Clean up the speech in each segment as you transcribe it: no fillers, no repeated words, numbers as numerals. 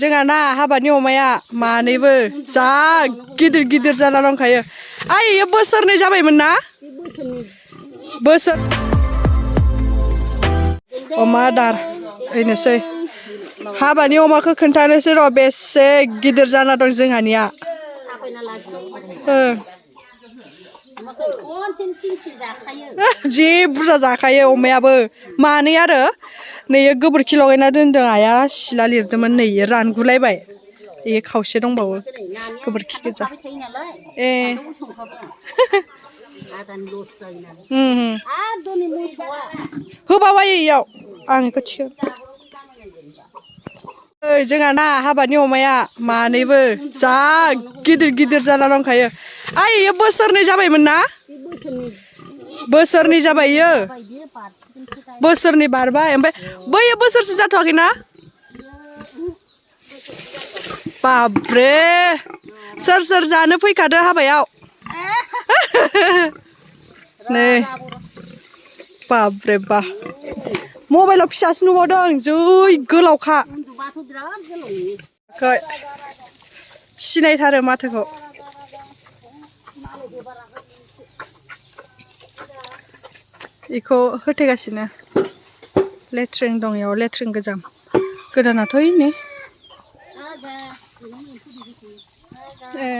जोंहाना हाबानि अमाया मानैबो जा गिदिर गिदिर जाना दंखायो। आइ इयो बोसोरनै जाबायमोन ना? बोसोर अमा आदार ओइनोसै हाबानि अमाखौ खोन्थानोसै र' बेसे गिदिर जाना दं जोंहानिया। जि बुरजा जाखायो अमायाबो मानै आरो नैयो गोबोरखि लगायना दोनदों आइया सिला लिरदोंमोन नै रानगुलायबाय इयो खावसे दंबावो गोबोरखि गोजा ए होबावायो इयाव आं बेखौ थिखो जोंहाना हाबानि अमाया मानैबो जा गिदिर गिदिर जाना दंखायो। आइ इयो बोसोरनै जाबायमोन ना? बोसोरनै जाबाय इयो बोसोरनै बारबाय ओमफ्राय बैयो बोसोरसे जाथ'वाखैना? बाब्रे सोर सोर जानो फैखादो हाबायाव? नै बाब्रे बा मबाइलाव फिसासो नुबावदों जै गोलावखा सिनायथारो माथोखौ। इखौ होथेगासिनो लेट्रिन दं इयाव लेट्रिन गोजाम गोदानाथ' इनि ए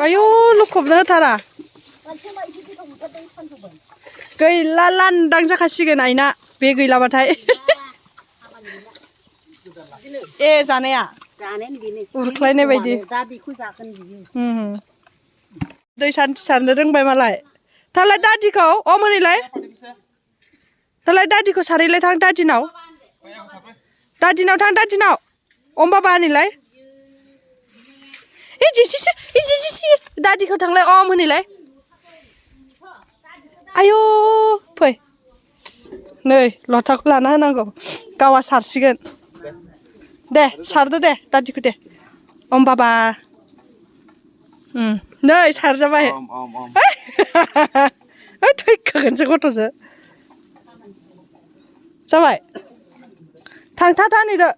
आयु लखबनो होथारा गैला लांदां जाखासिगोन आइना बे गैलाबाथाय। ए जानाया उरख्लायनाय बायदि दै सान्थि सारनो रोंबाय मालाय। थालाय दादिखौ मोनैलाय थालाय दादिखौ सारैलाय थां दादिनाव थां दादिनाव बाबा होनैलाय दादिखौ थांलाय होनैलाय आयु फै नै लथाखौ लाना होनांगौ गावहा सारसिगोन दे सारदो दे दादिखौ दे बाबा नै सारजाबाय थैखागोनसो गथ'सो जाबाय थां थाथा होनैदो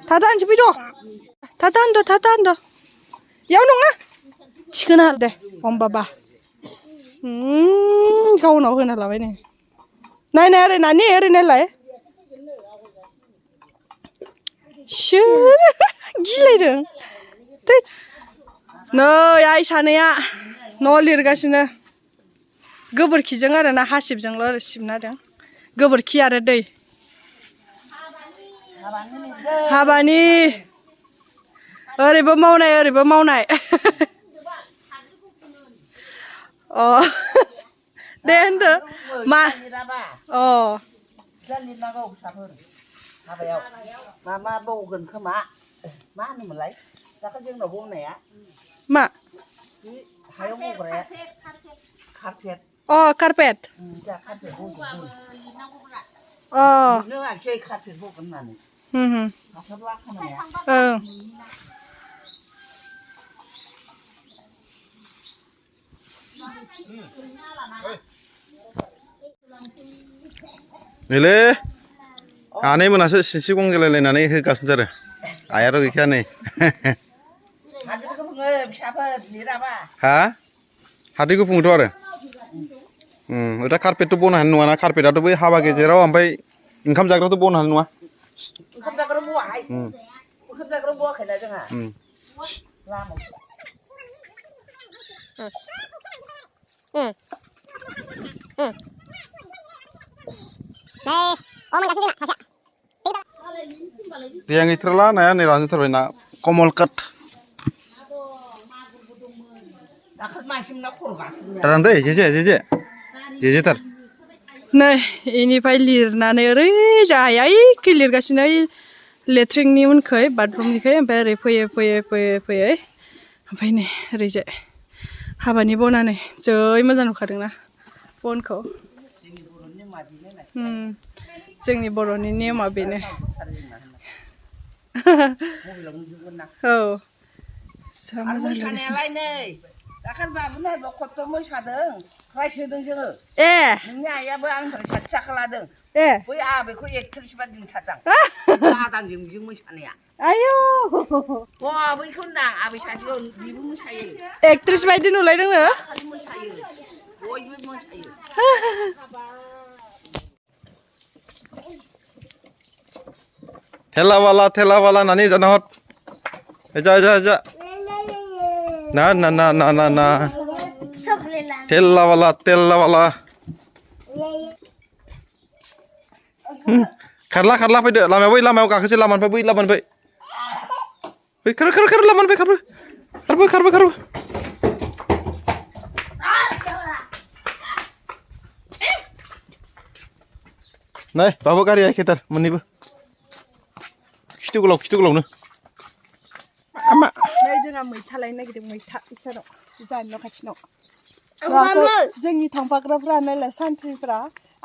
थाथा होनसै फैद' थाथा होनदो इयाव नङा थिखोना हो दे बाबा गावनाव होना लाबाय नै नायनाय ओरै नानि ओरै नायलाय सोर गिलायदों नै आइ सानैया न' लिरगासिनो गोबोरखिजों आरो ना हासिबजोंल' ओरै सिबना होदों गोबोरखि आरो दै हाबानि ओरैबो मावनाय अ दे होनदो मा अ हाबायाव मा बावगोन खोमा मा होनोमोनलाय दाखालि जोंनाव बावनाया मा हायाव बावग्राया कारपेट अ कारपेट कारपेट अ नोंसै कारपेट बावगोन होननानै हासार लाखानाया नैलै आनै मोनासो सिनस्रि गंजलायलायनानै होगासिनो आरो आइयाथ' गैखाया नै हा हादै गुफुंथ' आरो दा कारपेटथ' बनो हानाय नङाना कारपेटआथ' बै हाबा गेजेराव ओमफ्राय ओंखाम जाग्राथ' बनो हानाय नङा ओंखाम जाग्रा बवाहाय ओंखाम जाग्रा बवाखैना जोंहा दैया गैथारला नाया नै रानजोबथारबाय ना कमल काट रानदै जेजेथार नै इनिफ्राय लिरनानै ओरै जायाखै लिरगासिनो लेट्रिननि उनखै बाथरुमनिखै ओमफ्राय ओरै फैयै ओमफ्राय नै ओरैजाय हाबानि बनानै जै मोजां नुखादोंना बनखौ जोंनि बर'नि नेमा बेनो औ जा मोजां दाखालि बाबुनाय खथ' मोसादों रायसोदों जोङो ए नोंनि आइयाबो आंनिफ्राय 60 थाखा लादों ए बै आबैखौ एक्ट्रेस बादि नुथारदां आदांजों बिजों मोसानाया आयौ बैखौ होनदां आबै सासेयाव बिबो मोसायो एक्ट्रेस बायदि नुलायदोंनो खालि मोसायो बयबो मोसायो थेला वाला नानी जाना हट जा ना थेला वाला खारला फैदो लामायाव गाखोसै लामानिफ्राय बै खार लामानिफ्राय खारबो नै बाबु गारिया एखेथार मोननैबो खिथु गोलावनो नै जोंहा मैथा लायनो नागिरदों मैथा इसानाव जानि न' खाथिनाव जोंनि थांफाग्राफ्रा नायलाय सानथ्रिफ्रा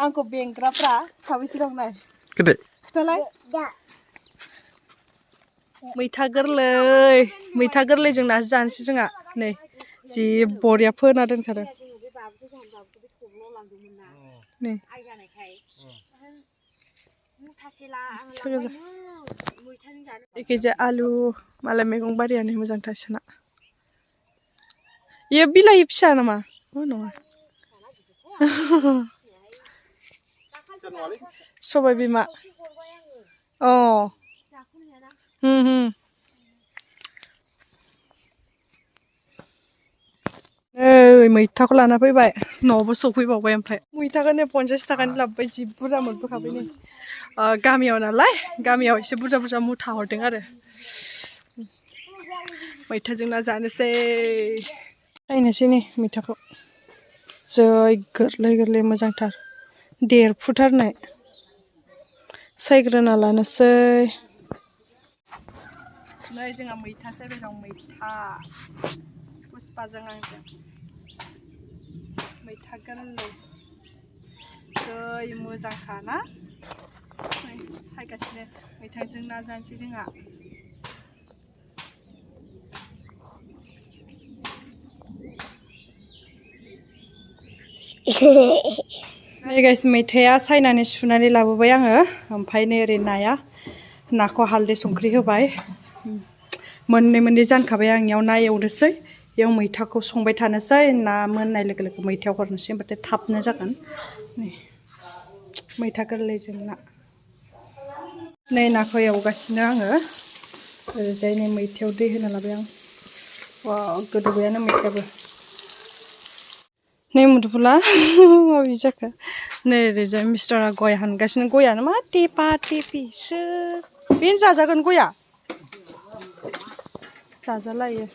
आंखौ बेंग्राफ्रा साबैसे दं नाय खोथालाय मैथा गोरलै जों नासो जानोसै जोंहा नै जि बरिया फोना दोनखादों नै एखेजे आलु मालाय मैगं बारियानो मोजांथार सोना इयो बिलाइ फिसा नामा नङा सबाय बिमा अ मैथाखौ लाना फैबाय न'आवबो सफैबावबाय ओमफ्राय मैथाखौनो 50 थाखानि लाबोबाय जि बुरजा मोनबोखाबाय नै गामियाव नालाय गामियाव एसे बुरजा मुथा हरदों आरो मैथाजों ना जानोसै नायनोसै नै मैथाखौ जै गोरलै मोजांथार देरफुथारनाय सायग्रोना लानोसै नै जोंहा मैथा सायबाय दं मैथा पुष्पाजों आंजों मैथा गोरलै जै मोजांखा ना सायगासिनो मैथाजों ना जानोसै जोंहा नै गाइस मैथाया सायनानै सुनानै लाबोबाय आङो ओमफ्राय नै ओरै नाखौ हालदै संख्रि होबाय मोननै जानखाबाय आं इयाव ना एवनोसै इयाव मैथाखौ संबाय थानोसै ना मोननाय लोगो मैथायाव हरनोसै होमबाथाय थाबनो जागोन नै मैथा गोरलैजों ना नै नाखौ एवगासिनो आङो ओरैजाय नै मैथायाव दै होना लाबाय आं वाव गोदौबायानो मैथायाबो नै मुदुफुला माबि जाखो नै ओरैजाय मिस्टारा गय हानगासिनो गयानो मा टेपा टेपिसो बेनो जाजागोन गया जाजालायो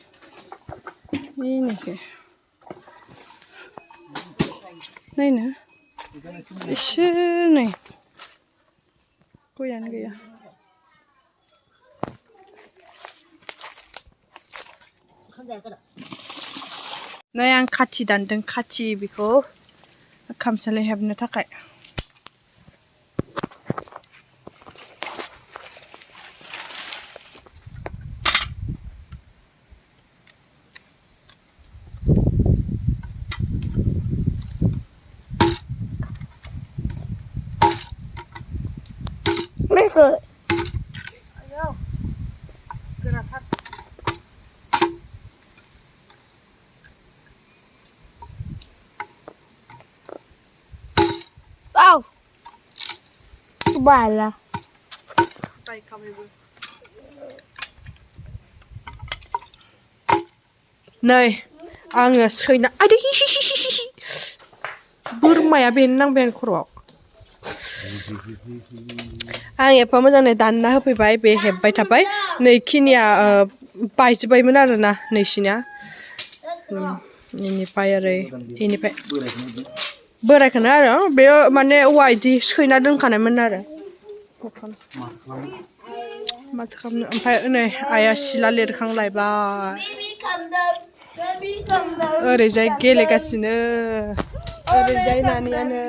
नायनो एसे नै गयानो गैया नै आं खाथि दानदों बेखौ खामसालि हेबनो थाखाय ayo gerakan wow bala baik kami bu नै आङो सैना आदै बोरमाया बेनो नांबाय आं खर'आव आं एफा मोजाङै दानना होफैबाय बे हेब्बाय थाबाय नैखिनिया बायजोब्बायमोन आरोना नैसिनिया इनिफ्राय ओरै इनिफ्राय बोरायखौनो आरो बेयो माने औवा इदि सैना दोनखानायमोन आरो माथो खालामनो ओमफ्राय नै आइया सिला लिरखांलायबाय ओरैजाय गेलेगासिनो ओरैजाय नानियानो